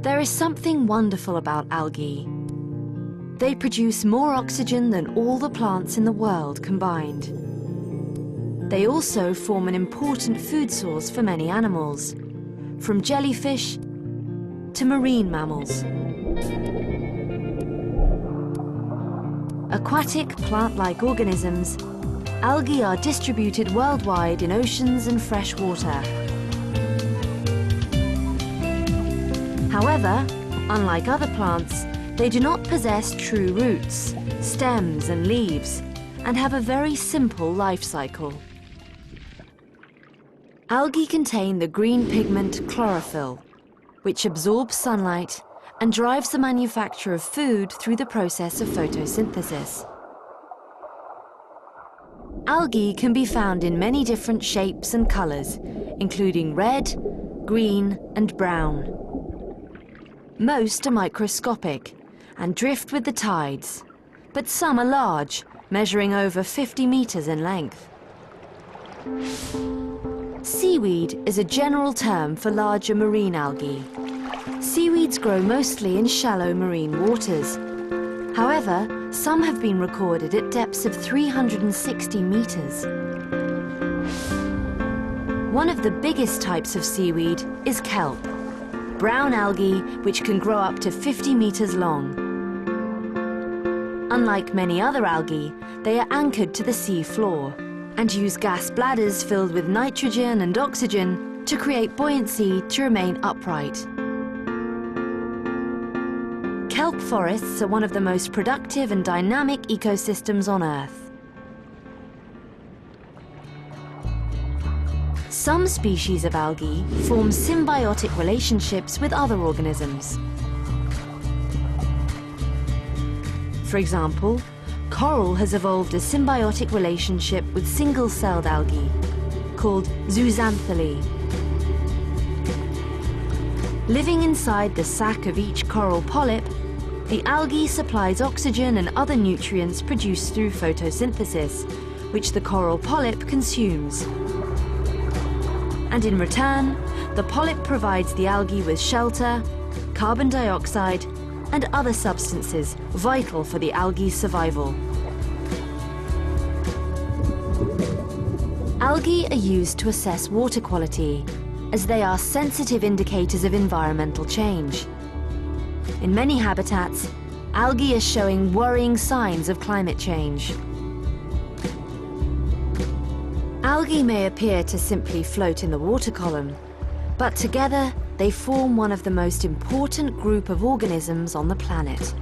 There is something wonderful about algae. They produce more oxygen than all the plants in the world combined. They also form an important food source for many animals, from jellyfish to marine mammals. Aquatic plant-like organisms, algae are distributed worldwide in oceans and fresh water. However, unlike other plants, they do not possess true roots, stems and leaves, and have a very simple life cycle. Algae contain the green pigment chlorophyll, which absorbs sunlight and drives the manufacture of food through the process of photosynthesis. Algae can be found in many different shapes and colors, including red, green, and brown. Most are microscopic and drift with the tides, but some are large, measuring over 50 meters in length. Seaweed is a general term for larger marine algae. Seaweeds grow mostly in shallow marine waters. However, some have been recorded at depths of 360 meters. One of the biggest types of seaweed is kelp, brown algae which can grow up to 50 meters long. Unlike many other algae, they are anchored to the sea floor and use gas bladders filled with nitrogen and oxygen to create buoyancy to remain upright. Kelp forests are one of the most productive and dynamic ecosystems on Earth. Some species of algae form symbiotic relationships with other organisms. For example, coral has evolved a symbiotic relationship with single-celled algae, called zooxanthellae. Living inside the sac of each coral polyp, the algae supplies oxygen and other nutrients produced through photosynthesis, which the coral polyp consumes. And in return, the polyp provides the algae with shelter, carbon dioxide, and other substances vital for the algae's survival. Algae are used to assess water quality, as they are sensitive indicators of environmental change. In many habitats, algae are showing worrying signs of climate change. Algae may appear to simply float in the water column, but together they form one of the most important group of organisms on the planet.